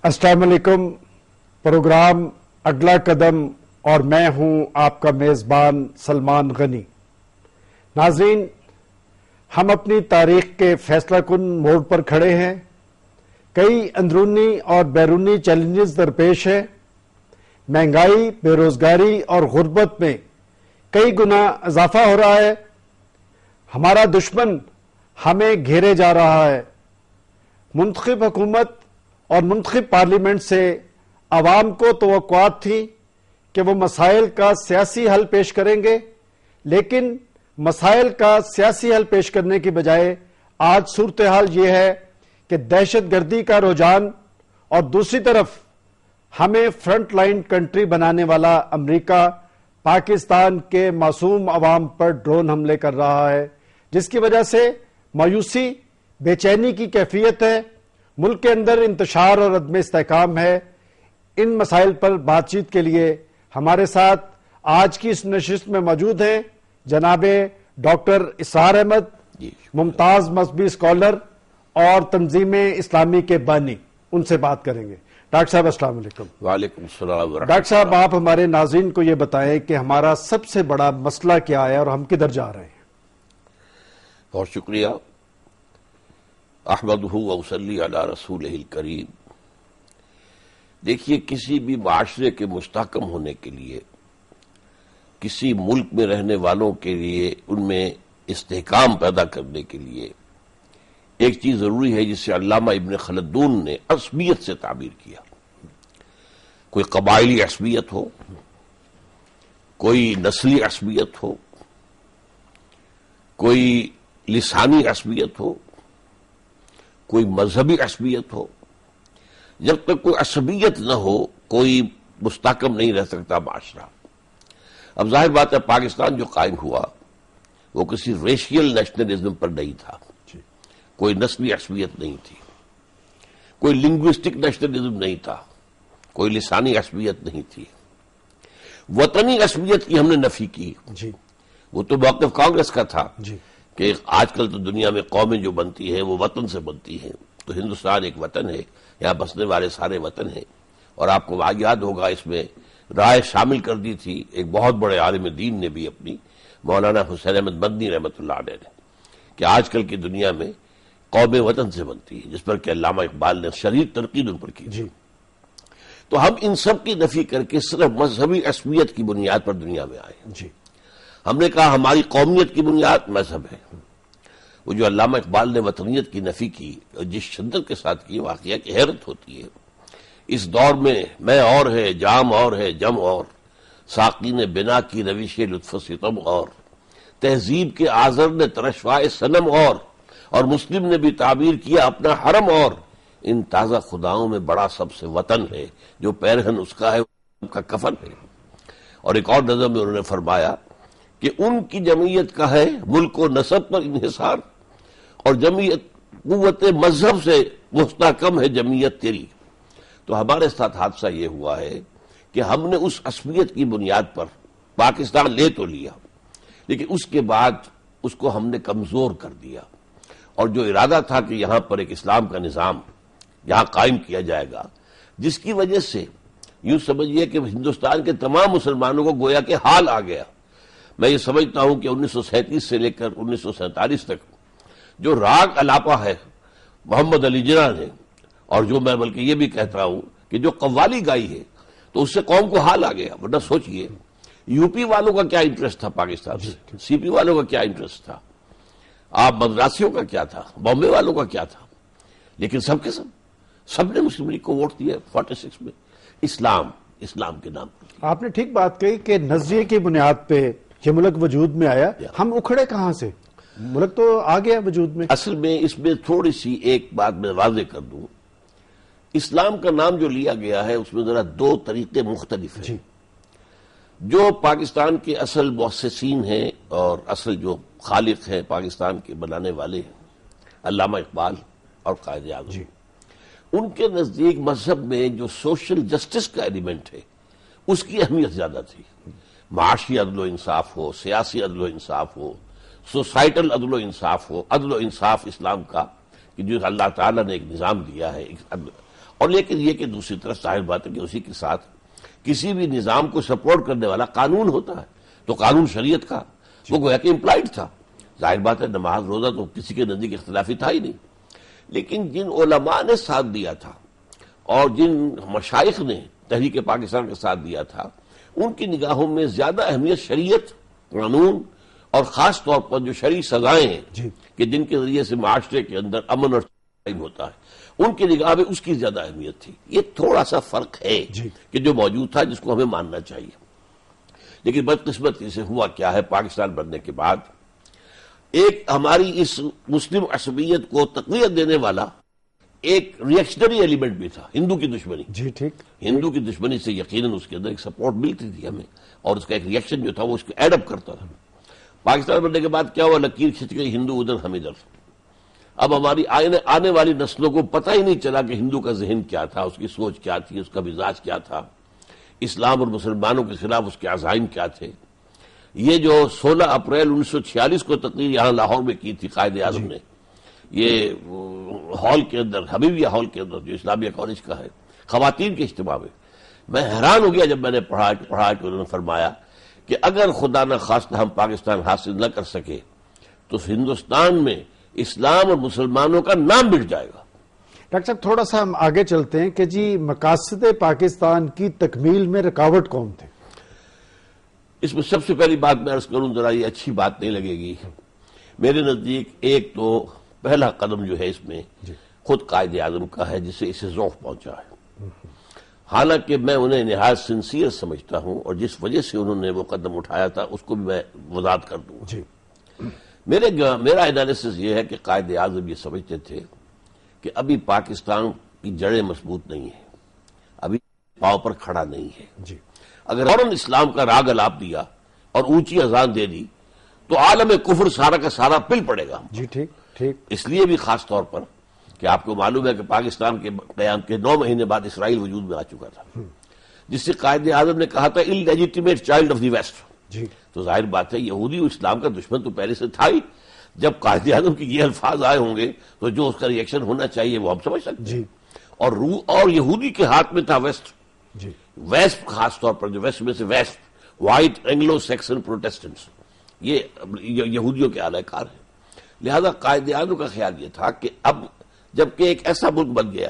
السلام علیکم. پروگرام اگلا قدم اور میں ہوں آپ کا میزبان سلمان غنی. ناظرین، ہم اپنی تاریخ کے فیصلہ کن موڑ پر کھڑے ہیں. کئی اندرونی اور بیرونی چیلنجز درپیش ہیں. مہنگائی، بے روزگاری اور غربت میں کئی گنا اضافہ ہو رہا ہے. ہمارا دشمن ہمیں گھیرے جا رہا ہے. منتخب حکومت اور منتخب پارلیمنٹ سے عوام کو توقعات تھی کہ وہ مسائل کا سیاسی حل پیش کریں گے، لیکن مسائل کا سیاسی حل پیش کرنے کی بجائے آج صورتحال یہ ہے کہ دہشت گردی کا رجحان اور دوسری طرف ہمیں فرنٹ لائن کنٹری بنانے والا امریکہ پاکستان کے معصوم عوام پر ڈرون حملے کر رہا ہے، جس کی وجہ سے مایوسی، بے چینی کی کیفیت ہے. ملک کے اندر انتشار اور عدم استحکام ہے. ان مسائل پر بات چیت کے لیے ہمارے ساتھ آج کی اس نشست میں موجود ہیں جناب ڈاکٹر اسرار احمد، ممتاز مذہبی اسکالر اور تنظیم اسلامی کے بانی. ان سے بات کریں گے. ڈاکٹر صاحب السلام علیکم. وعلیکم السلام ورحمۃ اللہ. ڈاکٹر صاحب، آپ ہمارے ناظرین کو یہ بتائیں کہ ہمارا سب سے بڑا مسئلہ کیا ہے اور ہم کدھر جا رہے ہیں؟ بہت شکریہ. احمدہ وصلی علی رسولہ الکریم. دیکھیے، کسی بھی معاشرے کے مستحکم ہونے کے لیے، کسی ملک میں رہنے والوں کے لیے ان میں استحکام پیدا کرنے کے لیے ایک چیز ضروری ہے جسے علامہ ابن خلدون نے عصبیت سے تعبیر کیا. کوئی قبائلی عصبیت ہو، کوئی نسلی عصبیت ہو، کوئی لسانی عصبیت ہو، کوئی مذہبی عصبیت ہو، جب تک کوئی عصبیت نہ ہو کوئی مستحکم نہیں رہ سکتا معاشرہ. اب ظاہر بات ہے، پاکستان جو قائم ہوا وہ کسی ریشیل نیشنلزم پر نہیں تھا. کوئی نسلی عصبیت نہیں تھی، کوئی لنگوسٹک نیشنلزم نہیں تھا، کوئی لسانی عصبیت نہیں تھی. وطنی عصبیت کی ہم نے نفی کی. وہ تو موقف کانگریس کا تھا کہ آج کل تو دنیا میں قومیں جو بنتی ہیں وہ وطن سے بنتی ہیں. تو ہندوستان ایک وطن ہے، یہاں بسنے والے سارے وطن ہیں. اور آپ کو یاد ہوگا اس میں رائے شامل کر دی تھی ایک بہت بڑے عالم دین نے بھی اپنی، مولانا حسین احمد مدنی رحمۃ اللہ علیہ نے، کہ آج کل کی دنیا میں قوم وطن سے بنتی ہے، جس پر کہ علامہ اقبال نے شدید تنقید ان پر کی. تو ہم ان سب کی نفی کر کے صرف مذہبی عصبیت کی بنیاد پر دنیا میں آئے. ہم نے کہا ہماری قومیت کی بنیاد مذہب ہے. وہ جو علامہ اقبال نے وطنیت کی نفی کی اور جس شدت کے ساتھ کی، واقعہ کی حیرت ہوتی ہے. اس دور میں اور ہے، جام اور ہے، جم اور، ساقی نے بنا کی روش لطف و ستم اور، تہذیب کے آزر نے ترشوائے صنم اور مسلم نے بھی تعبیر کیا اپنا حرم اور. ان تازہ خداؤں میں بڑا سب سے وطن ہے، جو پیرہن اس کا ہے ان کا کفن ہے. اور ایک اور نظم میں انہوں نے فرمایا کہ ان کی جمعیت کا ہے ملک و نسب پر انحصار، اور جمعیت قوت مذہب سے مستحکم ہے جمعیت تیری. تو ہمارے ساتھ حادثہ یہ ہوا ہے کہ ہم نے اس عصبیت کی بنیاد پر پاکستان لے تو لیا، لیکن اس کے بعد اس کو ہم نے کمزور کر دیا. اور جو ارادہ تھا کہ یہاں پر ایک اسلام کا نظام یہاں قائم کیا جائے گا، جس کی وجہ سے یوں سمجھیے کہ ہندوستان کے تمام مسلمانوں کو گویا کہ حال آ گیا. میں یہ سمجھتا ہوں کہ 1937 سے لے کر 1947 تک جو راگ الاپا ہے محمد علی جناح نے، اور جو میں بلکہ یہ بھی کہتا ہوں کہ جو قوالی گائی ہے، تو اس سے قوم کو حال آ گیا. ورنہ سوچئے یو پی والوں کا کیا انٹرسٹ تھا پاکستان سے، سی پی والوں کا کیا انٹرسٹ تھا، آپ مدراسیوں کا کیا تھا، بامبے والوں کا کیا تھا، لیکن سب نے مسلم لیگ کو ووٹ دیا 46 میں اسلام کے نام پر. آپ نے ٹھیک بات کہی کہ نظریے کی بنیاد پہ یہ ملک وجود میں آیا. ہم اکھڑے کہاں سے؟ ملک تو آ گیا وجود میں. اصل میں اس میں تھوڑی سی ایک بات میں واضح کر دوں. اسلام کا نام جو لیا گیا ہے اس میں ذرا دو طریقے مختلف ہیں. جو پاکستان کے اصل مؤسسین ہیں اور اصل جو خالق ہیں پاکستان کے بنانے والے ہیں، علامہ اقبال اور قائد اعظم، ان کے نزدیک مذہب میں جو سوشل جسٹس کا ایلیمنٹ ہے اس کی اہمیت زیادہ تھی. معاشی عدل و انصاف ہو، سیاسی عدل و انصاف ہو، سوسائٹل عدل و انصاف ہو، عدل و انصاف اسلام کا کہ جو اللہ تعالیٰ نے ایک نظام دیا ہے. اور لیکن یہ کہ دوسری طرف ظاہر بات ہے کہ اسی کے ساتھ کسی بھی نظام کو سپورٹ کرنے والا قانون ہوتا ہے، تو قانون شریعت کا وہ گویا کہ امپلائڈ تھا. ظاہر بات ہے نماز روزہ تو کسی کے نزدیک اختلافی تھا ہی نہیں، لیکن جن علماء نے ساتھ دیا تھا اور جن مشائخ نے تحریک پاکستان کا ساتھ دیا تھا، ان کی نگاہوں میں زیادہ اہمیت شریعت، قانون اور خاص طور پر جو شرعی سزائیں ہیں کہ جن کے ذریعے سے معاشرے کے اندر امن اور قائم ہوتا ہے، ان کی نگاہ میں اس کی زیادہ اہمیت تھی. یہ تھوڑا سا فرق ہے کہ جو موجود تھا جس کو ہمیں ماننا چاہیے. لیکن بدقسمتی سے ہوا کیا ہے، پاکستان بننے کے بعد ایک ہماری اس مسلم عصبیت کو تقویت دینے والا ایک ریئیکشنری ایلیمنٹ بھی تھا، ہندو کی دشمنی. جی ٹھیک. ہندو کی دشمنی سے یقیناً اس کے اندر ایک سپورٹ ملتی تھی ہمیں، اور اس کا ایک ریئیکشن جو تھا وہ اس کو ایڈ اپ کرتا تھا. پاکستان بننے کے بعد کیا ہوا، لکیر کھنچ گئی، ہندو ادھر ہم ادھر. اب ہماری آنے والی نسلوں کو پتہ ہی نہیں چلا کہ ہندو کا ذہن کیا تھا، اس کی سوچ کیا تھی، اس کا مزاج کیا تھا، اسلام اور مسلمانوں کے خلاف اس کے عزائم کیا تھے. یہ جو 16 اپریل 1946 کو تقریر یہاں لاہور میں کی تھی قائد اعظم نے، یہ ہال کے اندر، حبیبیہ ہال کے اندر جو اسلامیہ کالج کا ہے، خواتین کے اجتماع میں حیران ہو گیا جب میں نے پڑھا کہ انہوں نے فرمایا کہ اگر خدا نہ خواستہ ہم پاکستان حاصل نہ کر سکے تو ہندوستان میں اسلام اور مسلمانوں کا نام مٹ جائے گا. ڈاکٹر صاحب تھوڑا سا ہم آگے چلتے ہیں کہ جی مقاصد پاکستان کی تکمیل میں رکاوٹ کون تھے؟ اس میں سب سے پہلی بات میں عرض کروں، ذرا یہ اچھی بات نہیں لگے گی، میرے نزدیک ایک تو پہلا قدم جو ہے اس میں خود قائد اعظم کا ہے، جسے اسے ذوق پہنچا ہے. حالانکہ میں انہیں نہایت سنسیئر سمجھتا ہوں، اور جس وجہ سے انہوں نے وہ قدم اٹھایا تھا اس کو بھی میں وضاحت کر دوں. میرا انالیسس یہ ہے کہ قائد اعظم یہ سمجھتے تھے کہ ابھی پاکستان کی جڑیں مضبوط نہیں ہیں، ابھی پاؤں پر کھڑا نہیں ہے. اگر فوراً اسلام کا راگ الاپ دیا اور اونچی اذان دے دی تو عالم کفر سارا کا سارا پل پڑے گا. جی ٹھیک. اس لیے بھی خاص طور پر کہ آپ کو معلوم ہے کہ پاکستان کے قیام کے 9 مہینے بعد اسرائیل وجود میں آ چکا تھا، جس سے قائد اعظم نے کہا تھا اللیجیٹمیٹ چائلڈ آف دی ویسٹ. تو ظاہر بات ہے یہودی اسلام کا دشمن تو پہلے سے تھا ہی. جب قائد اعظم کے یہ الفاظ آئے ہوں گے تو جو اس کا ریئیکشن ہونا چاہیے وہ ہم سمجھ سکتے ہیں. اور یہودی کے ہاتھ میں تھا ویسٹ. ویسٹ خاص طور پر جو ویسٹ میں سے west white Anglo Saxon Protestants, یہ یہودیوں کے اعلی کار ہیں. لہذا قائد اعظم کا خیال یہ تھا کہ اب جبکہ ایک ایسا ملک بن گیا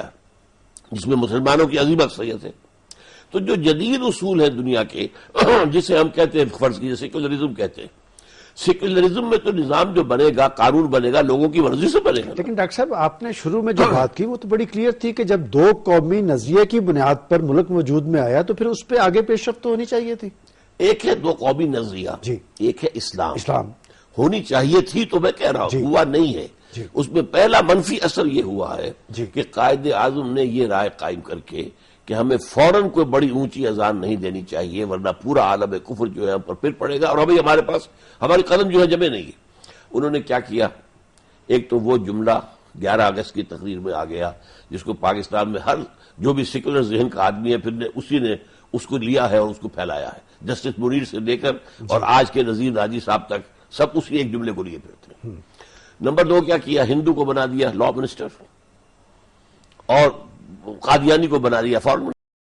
جس میں مسلمانوں کی عظیم اکثریت ہے، تو جو جدید اصول ہیں دنیا کے، جسے ہم کہتے ہیں فرض کیجیے سیکولرزم کہتے ہیں، سیکولرزم میں تو نظام جو بنے گا، قانون بنے گا، لوگوں کی مرضی سے بنے گا. لیکن ڈاکٹر صاحب آپ نے شروع میں جو بات کی وہ تو بڑی کلیئر تھی کہ جب 2 قومی نظریے کی بنیاد پر ملک وجود میں آیا تو پھر اس پہ آگے پیش رفت تو ہونی چاہیے تھی. ایک ہے 2 قومی نظریہ، ایک ہے اسلام. ہونی چاہیے تھی تو میں کہہ رہا ہوں ہوا نہیں ہے. اس میں پہلا منفی اثر یہ ہوا ہے کہ قائد اعظم نے یہ رائے قائم کر کے کہ ہمیں فوراً کوئی بڑی اونچی اذان نہیں دینی چاہیے ورنہ پورا عالم کفر جو ہے ہم پر پھر پڑے گا، اور ابھی ہمارے پاس ہماری قدم جو ہے جمے نہیں ہے. انہوں نے کیا کیا، ایک تو وہ جملہ 11 اگست کی تقریر میں آ گیا جس کو پاکستان میں ہر جو بھی سیکولر ذہن کا آدمی ہے پھر اسی نے اس کو لیا ہے اور اس کو پھیلایا ہے. جسٹس منیر سے لے کر اور آج کے نذیر ناجی صاحب تک سب اسی ایک جملے کو لیے پھرتے ہیں. نمبر 2 کیا کیا، ہندو کو بنا دیا لا منسٹر اور قادیانی کو بنا دیا فارن